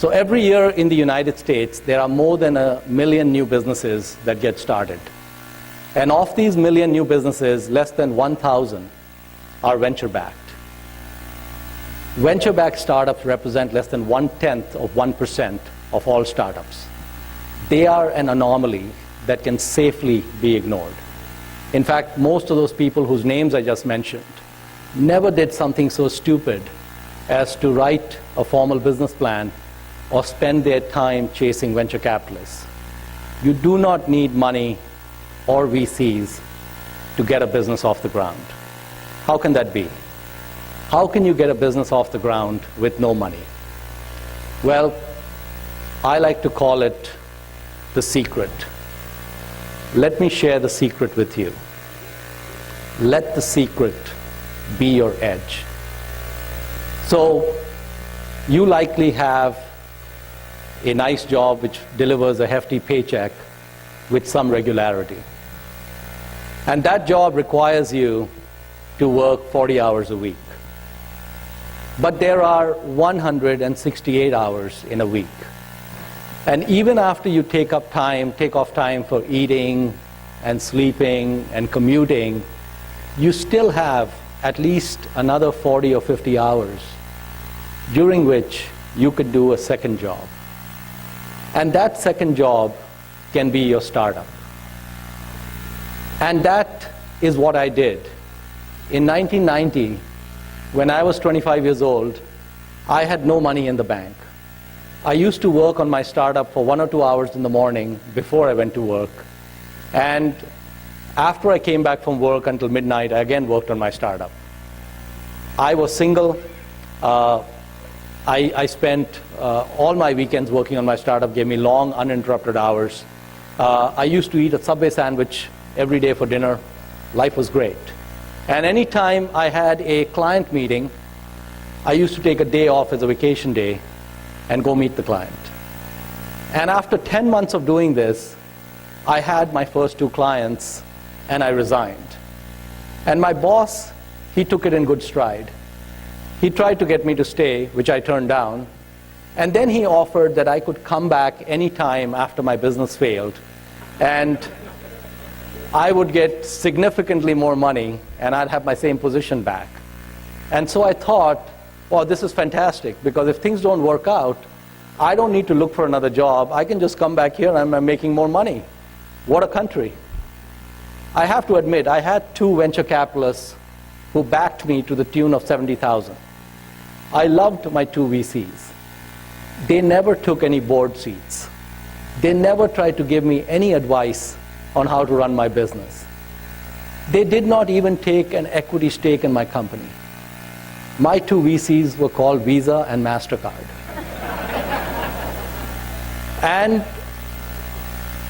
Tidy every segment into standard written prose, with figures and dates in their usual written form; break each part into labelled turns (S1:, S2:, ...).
S1: So every year in the United States, there are more than 1 million new businesses that get started. And of these 1 million new businesses, less than 1,000 are venture-backed. Venture-backed startups represent less than 1/10 of 1% of all startups. They are an anomaly that can safely be ignored. In fact, most of those people whose names I just mentioned never did something so stupid as to write a formal business plan or spend their time chasing venture capitalists. You do not need money or VCs to get a business off the ground. How can that be? How can you get a business off the ground with no money? Well, I like to call it the secret. Let me share the secret with you. Let the secret be your edge. So, you likely have a nice job which delivers a hefty paycheck with some regularity. And that job requires you to work 40 hours a week. But there are 168 hours in a week. And even after you take off time for eating and sleeping and commuting, you still have at least another 40 or 50 hours during which you could do a second job. And that second job can be your startup. And that is what I did. In 1990, when I was 25 years old, I had no money in the bank. I used to work on my startup for 1 or 2 hours in the morning before I went to work. And after I came back from work until midnight, I again worked on my startup. I was single. I spent all my weekends working on my startup, gave me long, uninterrupted hours. I used to eat a Subway sandwich every day for dinner. Life was great. And any time I had a client meeting, I used to take a day off as a vacation day and go meet the client. And after 10 months of doing this, I had my first 2 clients, and I resigned. And my boss, he took it in good stride. He tried to get me to stay, which I turned down. And then he offered that I could come back any time after my business failed, and I would get significantly more money, and I'd have my same position back. And so I thought, well, this is fantastic, because if things don't work out, I don't need to look for another job. I can just come back here and I'm making more money. What a country. I have to admit, I had 2 venture capitalists who backed me to the tune of $70,000. I loved my 2 VCs. They never took any board seats. They never tried to give me any advice on how to run my business. They did not even take an equity stake in my company. My 2 VCs were called Visa and MasterCard. And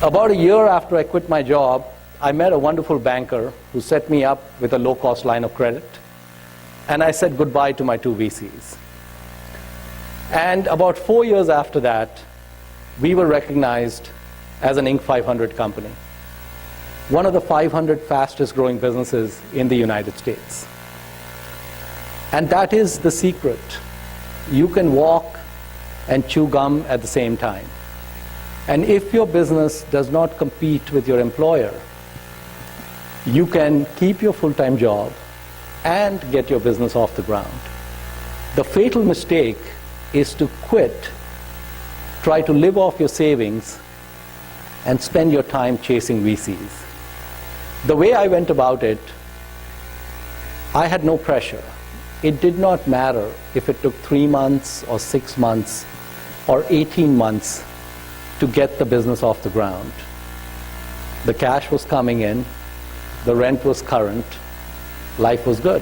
S1: about a year after I quit my job, I met a wonderful banker who set me up with a low-cost line of credit. And I said goodbye to my 2 VCs. And about 4 years after that, we were recognized as an Inc. 500 company, one of the 500 fastest growing businesses in the United States. And that is the secret. You can walk and chew gum at the same time. And if your business does not compete with your employer, you can keep your full-time job and get your business off the ground. The fatal mistake is to quit, try to live off your savings, and spend your time chasing VCs. The way I went about it, I had no pressure. It did not matter if it took 3 months or 6 months or 18 months to get the business off the ground. The cash was coming in, the rent was current, life was good.